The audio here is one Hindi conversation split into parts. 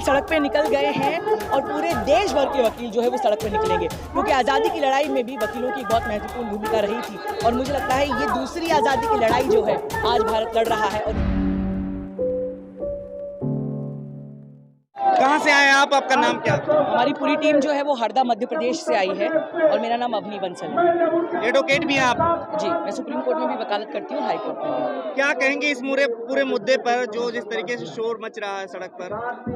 सड़क पे निकल गए हैं और पूरे देश भर के वकील जो है वो सड़क पे निकलेंगे, क्योंकि आज़ादी की लड़ाई में भी वकीलों की बहुत महत्वपूर्ण भूमिका रही थी और मुझे लगता है ये दूसरी आज़ादी की लड़ाई जो है आज भारत लड़ रहा है। और कहाँ से आए आप, आपका नाम क्या? हमारी पूरी टीम जो है वो हरदा मध्य प्रदेश से आई है और मेरा नाम अवनी बंसल है। एडवोकेट भी हैं आप? जी, मैं सुप्रीम कोर्ट में भी वकालत करती हूँ, हाई कोर्ट में भी। क्या कहेंगे इस पूरे मुद्दे पर जो जिस तरीके से शोर मच रहा है सड़क पर,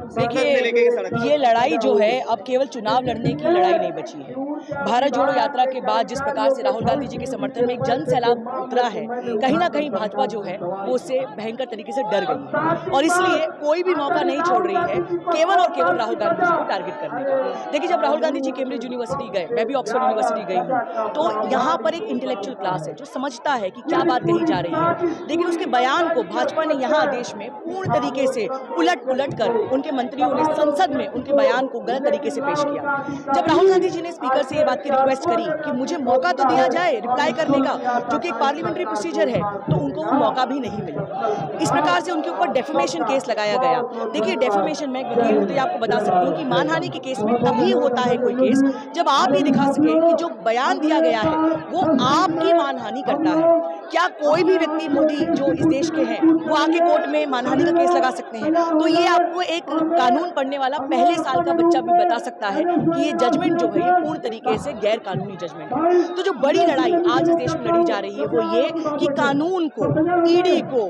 संसद से लेके के सड़क? ये लड़ाई जो है अब केवल चुनाव लड़ने की लड़ाई नहीं बची है। भारत जोड़ो यात्रा के बाद जिस प्रकार से राहुल गांधी जी के समर्थन में एक जन सैलाब उतरा है, कहीं ना कहीं भाजपा जो है वो उससे भयंकर तरीके से डर गई है और इसलिए कोई भी मौका नहीं छोड़ रही है केवल और केवल राहुल गांधी जी को टारगेट करने का। देखिए, जब राहुल गांधी जी कैम्ब्रिज यूनिवर्सिटी गए, मैं भी ऑक्सफोर्ड यूनिवर्सिटी गई हूँ, तो यहाँ पर एक इंटेलेक्चुअल क्लास है जो समझता है कि क्या बात कही जा रही है, लेकिन उसके बयान को भाजपा ने यहाँ देश में पूर्ण तरीके से उलट कर उनके मंत्रियों ने संसद में उनके बयान को गलत तरीके से पेश किया। जब राहुल गांधी जी ने स्पीकर से ये बात की रिक्वेस्ट करी कि मुझे मौका तो दिया जाए रिप्लाई करने का, जो कि एक पार्लियामेंट्री प्रोसीजर है, तो उनको वो मौका भी नहीं मिला। इस प्रकार से उनके ऊपर डेफेमेशन केस लगाया गया। देखिए, डेफेमेशन में वकील होते आपको बता सकती हूँ कि मानहानि के केस में तभी होता है कोई केस जब आप ये दिखा सके कि जो बयान दिया गया है वो आपकी मानहानि करता है। क्या कोई भी व्यक्ति, मोदी जो इस देश के हैं, वो आके कोर्ट में मानहानि का केस लगा सकते हैं? तो ये आपको एक कानून पढ़ने वाला पहले साल का बच्चा भी बता सकता है कि ये जजमेंट जो है ये पूर्ण तरीके से गैर कानूनी जजमेंट है। तो जो बड़ी लड़ाई आज इस देश में लड़ी जा रही है वो ये कि कानून को, ईडी को,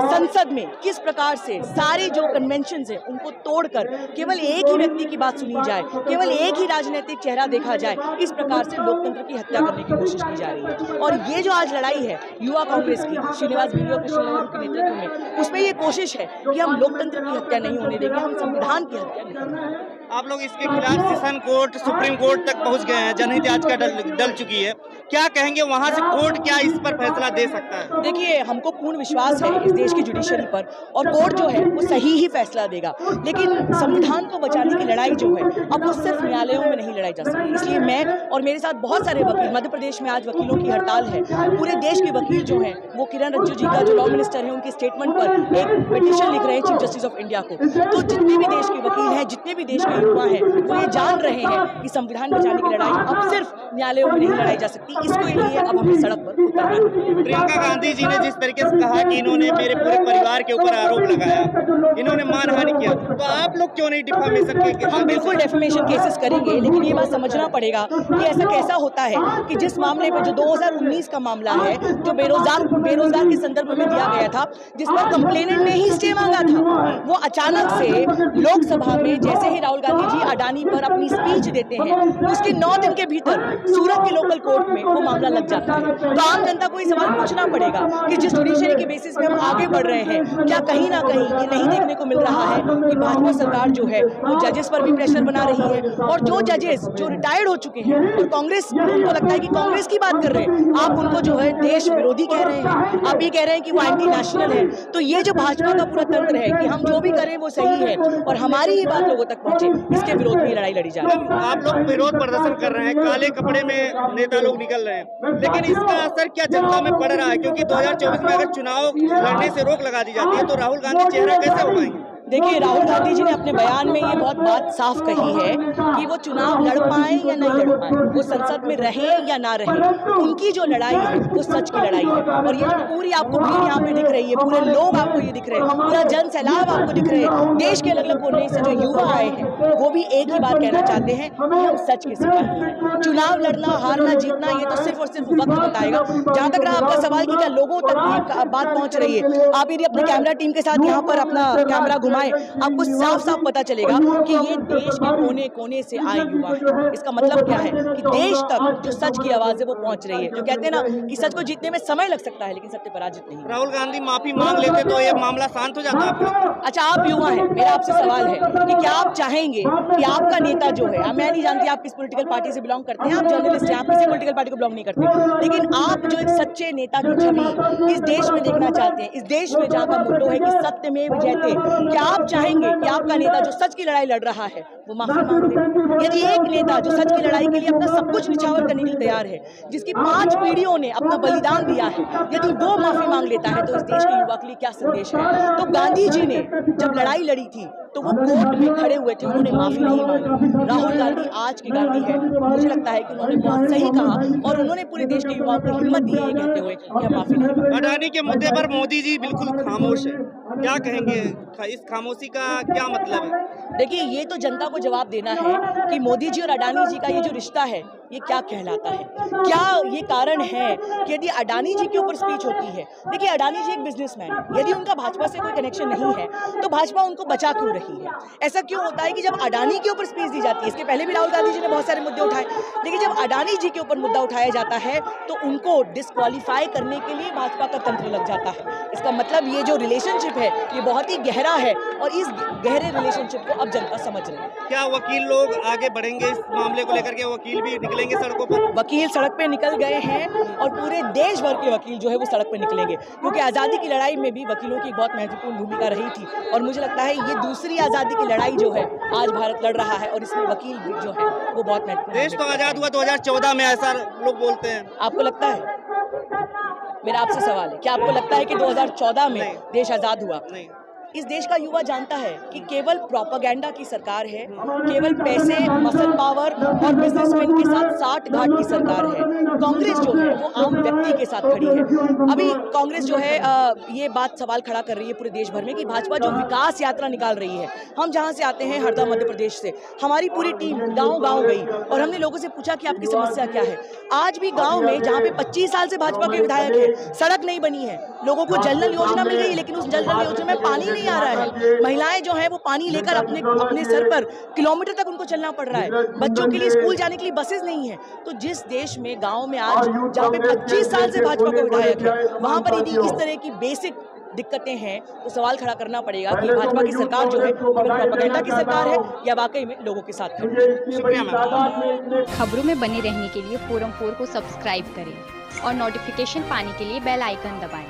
संसद में किस प्रकार से सारे जो कन्वेंशन है उनको तोड़कर केवल एक ही व्यक्ति की बात सुनी जाए, केवल एक ही राजनीतिक चेहरा देखा जाए, इस प्रकार से लोकतंत्र की हत्या करने की कोशिश की जा रही है। और ये जो आज लड़ाई है युवा कांग्रेस की, श्रीनिवास गिरी और कृष्ण नेहरू के नेतृत्व में, उसमें ये कोशिश है कि हम लोकतंत्र की हत्या नहीं होने देंगे, हम संविधान की हत्या नहीं करेंगे। आप लोग इसके खिलाफ सेशन कोर्ट, सुप्रीम कोर्ट तक पहुंच गए हैं, जनहित याचिका डल चुकी है, क्या कहेंगे वहां से कोर्ट क्या इस पर फैसला दे सकता है? देखिए, हमको पूर्ण विश्वास है इस देश की जुडिशरी पर और कोर्ट जो है वो सही ही फैसला देगा, लेकिन संविधान को बचाने की लड़ाई जो है अब वो सिर्फ न्यायालयों में नहीं लड़ाई जा सकती। इसलिए मैं और मेरे साथ बहुत सारे वकील, मध्य प्रदेश में आज वकीलों की हड़ताल है, पूरे देश के वकील जो हैं वो किरण रिजिजू जी का जो लॉ मिनिस्टर है उनके स्टेटमेंट पर एक पिटीशन लिख रहे हैं चीफ जस्टिस ऑफ इंडिया को। तो जितने भी देश के वकील हैं, जितने भी देश के युवा हैं, वो ये जान रहे हैं कि संविधान बचाने की लड़ाई अब सिर्फ न्यायालयों में नहीं लड़ाई जा सकती, इसके लिए अब हमें सड़क पर उतरना है। प्रियंका गांधी जी ने जिस तरीके से कहा कि इन्होंने मेरे पूरे परिवार के ऊपर आरोप लगाया, इन्होंने मानहानि किया, तो आप लोग क्यों नहीं डिफेमेशन के? हम बिल्कुल डेफेमेशन केसेस करेंगे, लेकिन ये बात समझना पड़ेगा कि ऐसा कैसा होता है कि जिस मामले पे जो 2019 का मामला है, जो बेरोजगार के संदर्भ में दिया गया था, जिस पर कंप्लेनेंट ने ही स्टे मांगा था, वो अचानक से लोकसभा में जैसे ही राहुल गांधी जी अडानी पर अपनी स्पीच देते हैं, उसके 9 दिन के भीतर सूरत के लोकल कोर्ट में वो मामला लग जाता है। तो आम जनता को ये सवाल पूछना पड़ेगा कि जिस जुडिशरी के बेसिस पे हम आगे बढ़ रहे हैं, क्या कहीं ना कहीं ये नहीं देखने को मिल रहा है कि भाजपा सरकार जो है वो जजेस पर भी प्रेशर बना रही है, और जो जजेस जो रिटायर्ड हो चुके हैं और कांग्रेस, उनको लगता है कि कांग्रेस की बात कर रहे हैं, आप उनको जो है देश विरोधी कह रहे हैं, आप ये कह रहे हैं कि वो एंटी नेशनल है। तो ये जो भाजपा का पूरा तंत्र है कि हम जो भी करें वो सही है और हमारी ही बात लोगों तक पहुंचे, इसके विरोध में लड़ाई लड़ी जा रही है। आप लोग विरोध प्रदर्शन कर रहे हैं, काले कपड़े में नेता लोग निकल रहे हैं, लेकिन इसका असर क्या जनता में पड़ रहा है? क्योंकि 2024 में अगर चुनाव लड़ने से रोक लगा दी जाती है तो राहुल गांधी चेहरा कैसे हो पाएंगे? देखिए, राहुल गांधी जी ने अपने बयान में ये बहुत बात साफ कही है कि वो चुनाव लड़ पाए या नहीं लड़ पाए, वो संसद में रहे या ना रहे, उनकी जो लड़ाई है वो सच की लड़ाई है। और ये जो पूरी आपको भीड़ यहाँ पे दिख रही है, पूरे लोग आपको ये दिख रहे हैं, पूरा जन सैलाब आपको दिख रहे हैं, देश के अलग अलग कोने से जो युवा आए हैं वो भी एक ही बात कहना चाहते हैं कि हम सच के सिपाही हैं। चुनाव लड़ना, हारना, जीतना ये तो सिर्फ और सिर्फ वक्त बताएगा। जहाँ तक रहा आपका सवाल कि क्या लोगों तक ये बात पहुँच रही है, आप यदि अपनी कैमरा टीम के साथ यहाँ पर अपना कैमरा घुमाएं, आपको साफ साफ पता चलेगा कि ये देश के कोने कोने से आए युवा हैं। इसका मतलब क्या है कि देश तक जो सच की आवाज है वो पहुंच रही है। जो कहते हैं ना कि सच को जीतने में समय लग सकता है लेकिन सत्य पराजित नहीं। राहुल गांधी माफी मांग लेते तो ये मामला शांत हो जाता आप लोग? अच्छा, आप युवा हैं, मेरा आपसे सवाल है कि क्या आप चाहेंगे कि आपका नेता जो है, मैं नहीं जानती आप किस पॉलिटिकल पार्टी से बिलोंग करते हैं, आप जर्नलिस्ट हैं, आप किसी पॉलिटिकल पार्टी को बिलोंग नहीं करते, लेकिन आप जो एक सच्चे नेता की छवि इस देश में देखना चाहते हैं, इस देश में जहाँ का मोटो है कि सत्य में जयते, क्या आप चाहेंगे कि आपका नेता जो सच की लड़ाई लड़ रहा है वो माफी मांग ले? यदि एक नेता जो सच की लड़ाई के लिए अपना सब कुछ निछावर करने के लिए तैयार है, जिसकी 5 पीढ़ियों ने अपना बलिदान दिया है, यदि वो माफी मांग लेता है तो इस देश के युवा के लिए क्या संदेश है? तो गांधी जी ने जब लड़ाई लड़ी थी तो वो कोर्ट में खड़े हुए थे, उन्होंने माफी नहीं मांगी। राहुल गांधी आज के गांधी है, मुझे लगता है कि उन्होंने बहुत सही कहा और उन्होंने पूरे देश के युवाओं को हिम्मत दी है ये कहते हुए कि हम माफी नहीं मांगेंगे। अडानी के मुद्दे पर मोदी जी बिल्कुल खामोश है, क्या कहेंगे? इस खामोशी का क्या मतलब है? देखिए, ये तो जनता को जवाब देना है कि मोदी जी और अडानी जी का ये जो रिश्ता है ये क्या कहलाता है। क्या ये कारण है कि यदि अडानी जी के ऊपर स्पीच होती है, देखिए अडानी जी एक बिजनेसमैन है, यदि उनका भाजपा से कोई कनेक्शन नहीं है तो भाजपा उनको बचा क्यों रही है? ऐसा क्यों होता है कि जब अडानी के ऊपर स्पीच दी जाती है, इसके पहले भी राहुल गांधी जी ने बहुत सारे मुद्दे उठाए, लेकिन जब अडानी जी के ऊपर मुद्दा उठाया जाता है तो उनको डिस्क्वालीफाई करने के लिए भाजपा का तंत्र लग जाता है। इसका मतलब ये जो रिलेशनशिप है ये बहुत ही गहरा है और इस गहरे रिलेशनशिप को अब जनता समझ रही है। क्या वकील लोग आगे बढ़ेंगे इस मामले को लेकर के? वकील भी निकलेंगे सड़कों पर? वकील सड़क पे निकल गए हैं और पूरे देश भर के वकील जो है वो सड़क पे निकलेंगे, क्योंकि आज़ादी की लड़ाई में भी वकीलों की एक बहुत महत्वपूर्ण भूमिका रही थी और मुझे लगता है ये दूसरी आज़ादी की लड़ाई जो है आज भारत लड़ रहा है और इसमें वकील भी जो है वो बहुत महत्वपूर्ण। देश तो आजाद हुआ 2014 में, ऐसा लोग बोलते हैं। आपको लगता है? मेरा आपसे सवाल है, क्या आपको लगता है कि 2014 में देश आज़ाद हुआ? नहीं। इस देश का युवा जानता है कि केवल प्रोपेगेंडा की सरकार है, केवल पैसे, मसल पावर और बिजनेसमैन के साथ साठ घाट की सरकार है। कांग्रेस जो है वो आम व्यक्ति के साथ खड़ी है। अभी कांग्रेस जो है ये बात सवाल खड़ा कर रही है पूरे देश भर में कि भाजपा जो विकास यात्रा निकाल रही है, हम जहां से आते हैं हरदा मध्य प्रदेश से, हमारी पूरी टीम गांव-गांव गई और हमने लोगों से पूछा कि आपकी समस्या क्या है। आज भी गाँव में जहाँ पे 25 साल से भाजपा के विधायक है, सड़क नहीं बनी है, लोगों को जल नल योजना मिल गई है लेकिन उस जल नल योजना में पानी नहीं आ रहा है। महिलाएं जो हैं वो पानी लेकर अपने सर पर किलोमीटर तक उनको चलना पड़ रहा है। बच्चों के लिए स्कूल जाने के लिए बसेस नहीं है। तो जिस देश में गांव में आज जहाँ पे 25 साल से भाजपा का विधायक है वहां पर यदि इस तरह की बेसिक दिक्कतें हैं तो सवाल खड़ा करना पड़ेगा कि भाजपा की सरकार जो है प्रोपेगेंडा की सरकार है या वाकई में लोगों के साथ खड़ी है। शुक्रिया मैम। खबरों में बने रहने के लिए फोरम 4 को सब्सक्राइब करें और नोटिफिकेशन पाने के लिए बेल आइकन दबाएं।